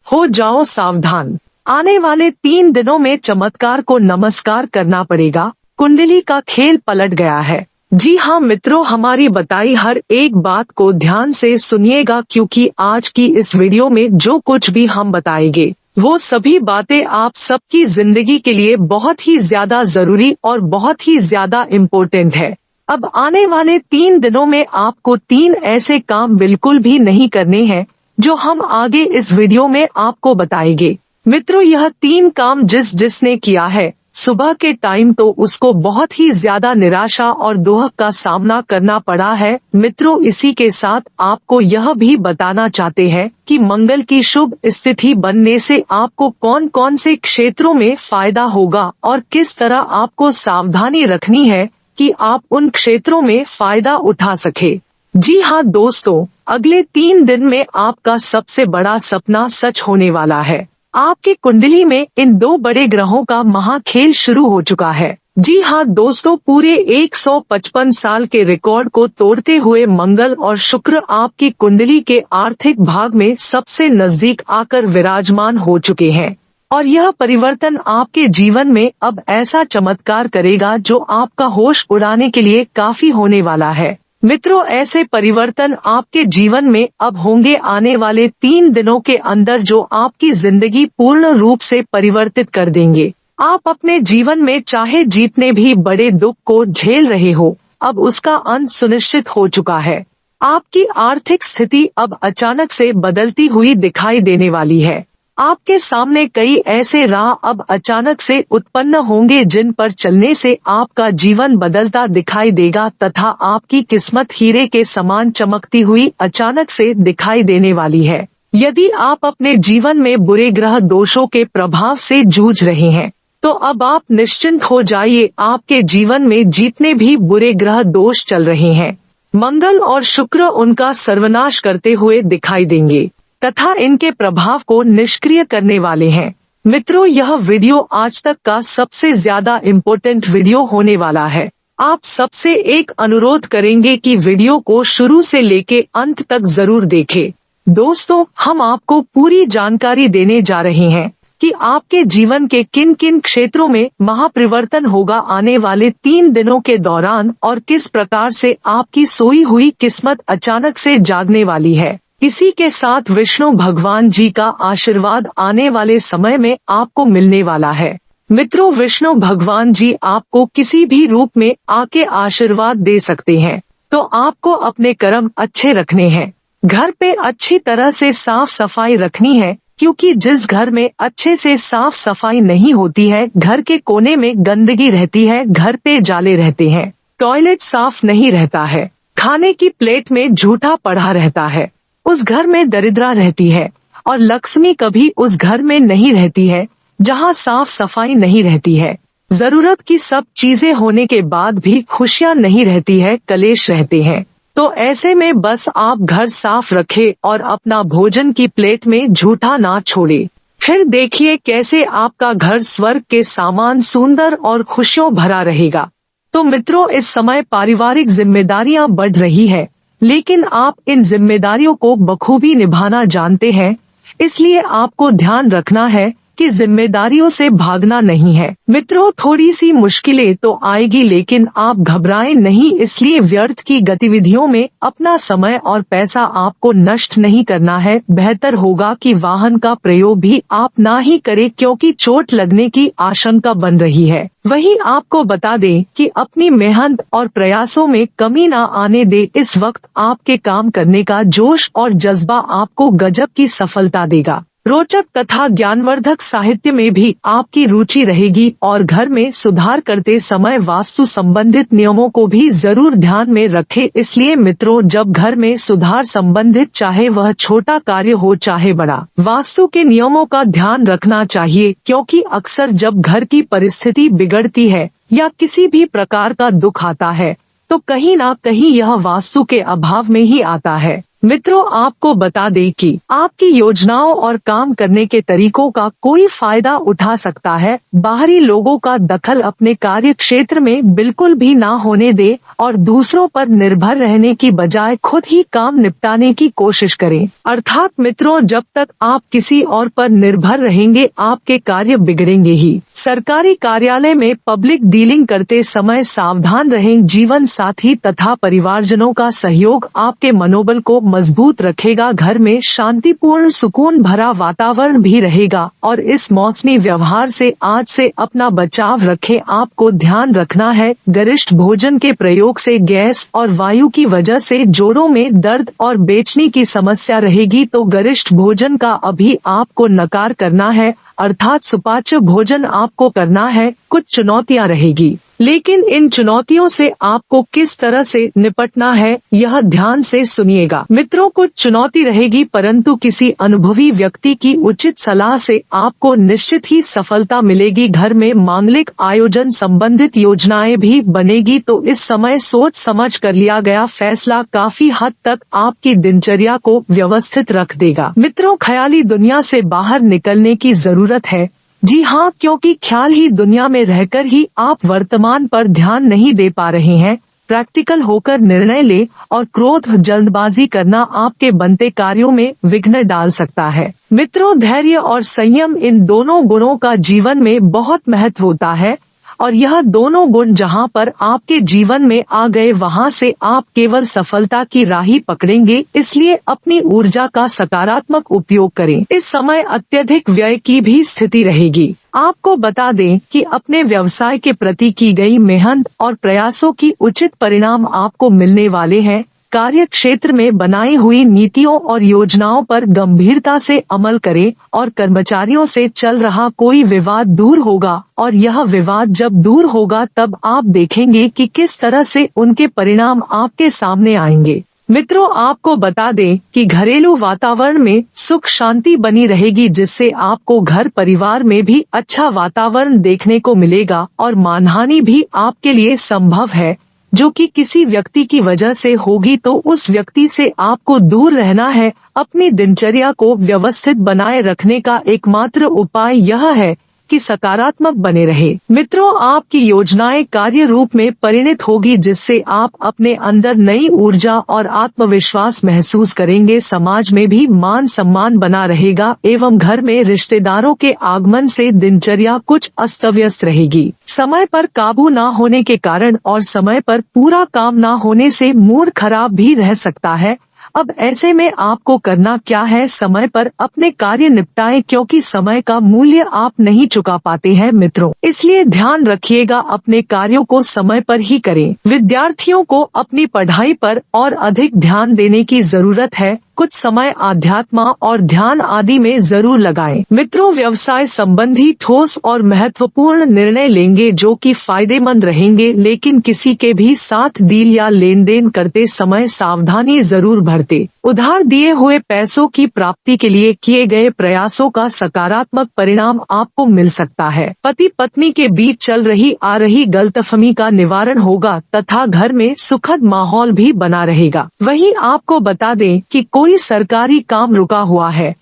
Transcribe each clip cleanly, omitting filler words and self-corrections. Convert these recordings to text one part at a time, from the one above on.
हो जाओ सावधान, आने वाले 3 दिनों में चमत्कार को नमस्कार करना पड़ेगा। कुंडली का खेल पलट गया है। जी हाँ मित्रों, हमारी बताई हर एक बात को ध्यान से सुनिएगा, क्योंकि आज की इस वीडियो में जो कुछ भी हम बताएंगे वो सभी बातें आप सबकी जिंदगी के लिए बहुत ही ज्यादा जरूरी और बहुत ही ज्यादा इम्पोर्टेंट है। अब आने वाले 3 दिनों में आपको 3 ऐसे काम बिल्कुल भी नहीं करने हैं जो हम आगे इस वीडियो में आपको बताएंगे। मित्रों, यह 3 काम जिसने किया है सुबह के टाइम तो उसको बहुत ही ज्यादा निराशा और दुख का सामना करना पड़ा है। मित्रों, इसी के साथ आपको यह भी बताना चाहते हैं कि मंगल की शुभ स्थिति बनने से आपको कौन कौन से क्षेत्रों में फायदा होगा और किस तरह आपको सावधानी रखनी है कि आप उन क्षेत्रों में फायदा उठा सके। जी हाँ दोस्तों, अगले 3 दिन में आपका सबसे बड़ा सपना सच होने वाला है। आपकी कुंडली में इन 2 बड़े ग्रहों का महाखेल शुरू हो चुका है। जी हाँ दोस्तों, पूरे 155 साल के रिकॉर्ड को तोड़ते हुए मंगल और शुक्र आपकी कुंडली के आर्थिक भाग में सबसे नजदीक आकर विराजमान हो चुके हैं और यह परिवर्तन आपके जीवन में अब ऐसा चमत्कार करेगा जो आपका होश उड़ाने के लिए काफी होने वाला है। मित्रों, ऐसे परिवर्तन आपके जीवन में अब होंगे आने वाले 3 दिनों के अंदर जो आपकी जिंदगी पूर्ण रूप से परिवर्तित कर देंगे। आप अपने जीवन में चाहे जितने भी बड़े दुख को झेल रहे हो, अब उसका अंत सुनिश्चित हो चुका है। आपकी आर्थिक स्थिति अब अचानक से बदलती हुई दिखाई देने वाली है। आपके सामने कई ऐसे राह अब अचानक से उत्पन्न होंगे जिन पर चलने से आपका जीवन बदलता दिखाई देगा तथा आपकी किस्मत हीरे के समान चमकती हुई अचानक से दिखाई देने वाली है। यदि आप अपने जीवन में बुरे ग्रह दोषों के प्रभाव से जूझ रहे हैं तो अब आप निश्चिंत हो जाइए। आपके जीवन में जितने भी बुरे ग्रह दोष चल रहे हैं, मंगल और शुक्र उनका सर्वनाश करते हुए दिखाई देंगे तथा इनके प्रभाव को निष्क्रिय करने वाले हैं। मित्रों, यह वीडियो आज तक का सबसे ज्यादा इम्पोर्टेंट वीडियो होने वाला है। आप सबसे एक अनुरोध करेंगे कि वीडियो को शुरू से लेके अंत तक जरूर देखें। दोस्तों, हम आपको पूरी जानकारी देने जा रहे हैं कि आपके जीवन के किन किन क्षेत्रों में महापरिवर्तन होगा आने वाले 3 दिनों के दौरान और किस प्रकार से आपकी सोई हुई किस्मत अचानक से जागने वाली है। इसी के साथ विष्णु भगवान जी का आशीर्वाद आने वाले समय में आपको मिलने वाला है। मित्रों, विष्णु भगवान जी आपको किसी भी रूप में आके आशीर्वाद दे सकते हैं, तो आपको अपने कर्म अच्छे रखने हैं। घर पे अच्छी तरह से साफ सफाई रखनी है, क्योंकि जिस घर में अच्छे से साफ सफाई नहीं होती है, घर के कोने में गंदगी रहती है, घर पे जाले रहते हैं, टॉयलेट साफ नहीं रहता है, खाने की प्लेट में झूठा पड़ा रहता है, उस घर में दरिद्रता रहती है और लक्ष्मी कभी उस घर में नहीं रहती है जहां साफ सफाई नहीं रहती है। जरूरत की सब चीजें होने के बाद भी खुशियां नहीं रहती है, कलेश रहते हैं। तो ऐसे में बस आप घर साफ रखें और अपना भोजन की प्लेट में झूठा ना छोड़े। फिर देखिए कैसे आपका घर स्वर्ग के समान सुंदर और खुशियों भरा रहेगा। तो मित्रों, इस समय पारिवारिक जिम्मेदारियां बढ़ रही है, लेकिन आप इन जिम्मेदारियों को बखूबी निभाना जानते हैं, इसलिए आपको ध्यान रखना है कि जिम्मेदारियों से भागना नहीं है। मित्रों, थोड़ी सी मुश्किलें तो आएगी, लेकिन आप घबराएं नहीं। इसलिए व्यर्थ की गतिविधियों में अपना समय और पैसा आपको नष्ट नहीं करना है। बेहतर होगा कि वाहन का प्रयोग भी आप ना ही करें, क्योंकि चोट लगने की आशंका बन रही है। वहीं आपको बता दें कि अपनी मेहनत और प्रयासों में कमी ना आने दे। इस वक्त आपके काम करने का जोश और जज्बा आपको गजब की सफलता देगा। रोचक तथा ज्ञानवर्धक साहित्य में भी आपकी रुचि रहेगी और घर में सुधार करते समय वास्तु संबंधित नियमों को भी जरूर ध्यान में रखें। इसलिए मित्रों, जब घर में सुधार संबंधित चाहे वह छोटा कार्य हो चाहे बड़ा, वास्तु के नियमों का ध्यान रखना चाहिए, क्योंकि अक्सर जब घर की परिस्थिति बिगड़ती है या किसी भी प्रकार का दुख आता है तो कहीं ना कहीं यह वास्तु के अभाव में ही आता है। मित्रों, आपको बता दें कि आपकी योजनाओं और काम करने के तरीकों का कोई फायदा उठा सकता है। बाहरी लोगों का दखल अपने कार्य क्षेत्र में बिल्कुल भी ना होने दे और दूसरों पर निर्भर रहने की बजाय खुद ही काम निपटाने की कोशिश करें। अर्थात मित्रों, जब तक आप किसी और पर निर्भर रहेंगे आपके कार्य बिगड़ेंगे ही। सरकारी कार्यालय में पब्लिक डीलिंग करते समय सावधान रहें। जीवन साथी तथा परिवारजनों का सहयोग आपके मनोबल को मजबूत रखेगा। घर में शांतिपूर्ण सुकून भरा वातावरण भी रहेगा और इस मौसमी व्यवहार से आज से अपना बचाव रखें। आपको ध्यान रखना है, गरिष्ठ भोजन के प्रयोग से गैस और वायु की वजह से जोड़ों में दर्द और बेचैनी की समस्या रहेगी, तो गरिष्ठ भोजन का अभी आपको नकार करना है, अर्थात सुपाच्य भोजन आपको करना है। कुछ चुनौतियां रहेगी, लेकिन इन चुनौतियों से आपको किस तरह से निपटना है यह ध्यान से सुनिएगा। मित्रों, कुछ चुनौती रहेगी परंतु किसी अनुभवी व्यक्ति की उचित सलाह से आपको निश्चित ही सफलता मिलेगी। घर में मांगलिक आयोजन संबंधित योजनाएं भी बनेगी, तो इस समय सोच समझ कर लिया गया फैसला काफी हद तक आपकी दिनचर्या को व्यवस्थित रख देगा। मित्रों, ख्याली दुनिया से बाहर निकलने की जरूरत है। जी हाँ, क्योंकि ख्याल ही दुनिया में रहकर ही आप वर्तमान पर ध्यान नहीं दे पा रहे हैं। प्रैक्टिकल होकर निर्णय ले और क्रोध जल्दबाजी करना आपके बनते कार्यों में विघ्न डाल सकता है। मित्रों, धैर्य और संयम इन दोनों गुणों का जीवन में बहुत महत्व होता है और यह दोनों गुण जहां पर आपके जीवन में आ गए वहां से आप केवल सफलता की राह ही पकड़ेंगे। इसलिए अपनी ऊर्जा का सकारात्मक उपयोग करें। इस समय अत्यधिक व्यय की भी स्थिति रहेगी। आपको बता दें कि अपने व्यवसाय के प्रति की गई मेहनत और प्रयासों की उचित परिणाम आपको मिलने वाले हैं। कार्य क्षेत्र में बनाई हुई नीतियों और योजनाओं पर गंभीरता से अमल करें और कर्मचारियों से चल रहा कोई विवाद दूर होगा, और यह विवाद जब दूर होगा तब आप देखेंगे कि किस तरह से उनके परिणाम आपके सामने आएंगे। मित्रों, आपको बता दें कि घरेलू वातावरण में सुख शांति बनी रहेगी, जिससे आपको घर परिवार में भी अच्छा वातावरण देखने को मिलेगा और मानहानि भी आपके लिए संभव है, जो कि किसी व्यक्ति की वजह से होगी, तो उस व्यक्ति से आपको दूर रहना है। अपनी दिनचर्या को व्यवस्थित बनाए रखने का एकमात्र उपाय यह है कि सकारात्मक बने रहे। मित्रों, आपकी योजनाएं कार्य रूप में परिणत होगी, जिससे आप अपने अंदर नई ऊर्जा और आत्मविश्वास महसूस करेंगे। समाज में भी मान सम्मान बना रहेगा एवं घर में रिश्तेदारों के आगमन से दिनचर्या कुछ अस्त व्यस्त रहेगी। समय पर काबू न होने के कारण और समय पर पूरा काम न होने से मूड खराब भी रह सकता है। अब ऐसे में आपको करना क्या है, समय पर अपने कार्य निपटाएं, क्योंकि समय का मूल्य आप नहीं चुका पाते हैं मित्रों। इसलिए ध्यान रखिएगा, अपने कार्यों को समय पर ही करें। विद्यार्थियों को अपनी पढ़ाई पर और अधिक ध्यान देने की जरूरत है। कुछ समय आध्यात्म और ध्यान आदि में जरूर लगाएं। मित्रों, व्यवसाय संबंधी ठोस और महत्वपूर्ण निर्णय लेंगे जो कि फायदेमंद रहेंगे, लेकिन किसी के भी साथ डील या लेन देन करते समय सावधानी जरूर बरतें। उधार दिए हुए पैसों की प्राप्ति के लिए किए गए प्रयासों का सकारात्मक परिणाम आपको मिल सकता है। पति पत्नी के बीच चल रही आ रही गलतफहमी का निवारण होगा तथा घर में सुखद माहौल भी बना रहेगा। वहीं आपको बता दें कि कोई सरकारी काम रुका हुआ है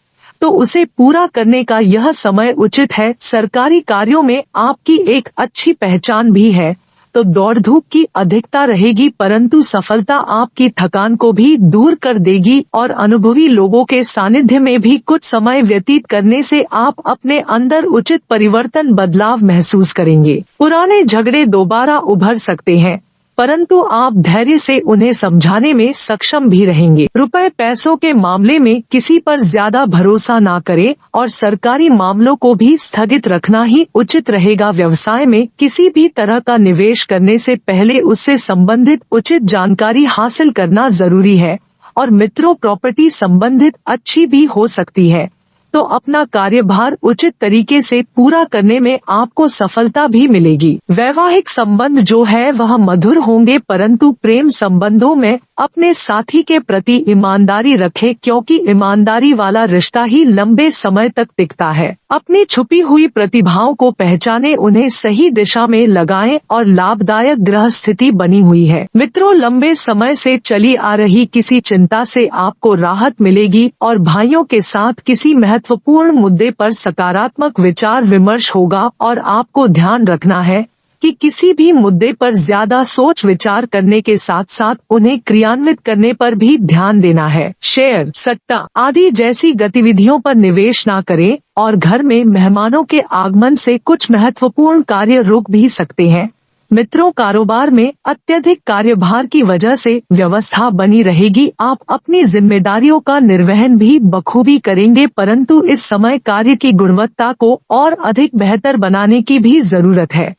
तो उसे पूरा करने का यह समय उचित है। सरकारी कार्यों में आपकी एक अच्छी पहचान भी है, तो दौड़ धूप की अधिकता रहेगी, परंतु सफलता आपकी थकान को भी दूर कर देगी और अनुभवी लोगों के सानिध्य में भी कुछ समय व्यतीत करने से आप अपने अंदर उचित परिवर्तन बदलाव महसूस करेंगे। पुराने झगड़े दोबारा उभर सकते हैं, परंतु आप धैर्य से उन्हें समझाने में सक्षम भी रहेंगे। रुपए पैसों के मामले में किसी पर ज्यादा भरोसा ना करें और सरकारी मामलों को भी स्थगित रखना ही उचित रहेगा। व्यवसाय में किसी भी तरह का निवेश करने से पहले उससे संबंधित उचित जानकारी हासिल करना जरूरी है। और मित्रों, प्रॉपर्टी संबंधित अच्छी भी हो सकती है, तो अपना कार्यभार उचित तरीके से पूरा करने में आपको सफलता भी मिलेगी। वैवाहिक संबंध जो है वह मधुर होंगे, परंतु प्रेम संबंधों में अपने साथी के प्रति ईमानदारी रखें क्योंकि ईमानदारी वाला रिश्ता ही लंबे समय तक टिकता है। अपनी छुपी हुई प्रतिभाओं को पहचानें, उन्हें सही दिशा में लगाएं और लाभदायक ग्रह स्थिति बनी हुई है। मित्रों, लंबे समय से चली आ रही किसी चिंता से आपको राहत मिलेगी और भाइयों के साथ किसी महत्वपूर्ण मुद्दे पर सकारात्मक विचार विमर्श होगा और आपको ध्यान रखना है कि किसी भी मुद्दे पर ज्यादा सोच विचार करने के साथ साथ उन्हें क्रियान्वित करने पर भी ध्यान देना है। शेयर, सट्टा आदि जैसी गतिविधियों पर निवेश न करें और घर में मेहमानों के आगमन से कुछ महत्वपूर्ण कार्य रुक भी सकते हैं। मित्रों, कारोबार में अत्यधिक कार्यभार की वजह से व्यवस्था बनी रहेगी। आप अपनी जिम्मेदारियों का निर्वहन भी बखूबी करेंगे, परंतु इस समय कार्य की गुणवत्ता को और अधिक बेहतर बनाने की भी जरूरत है।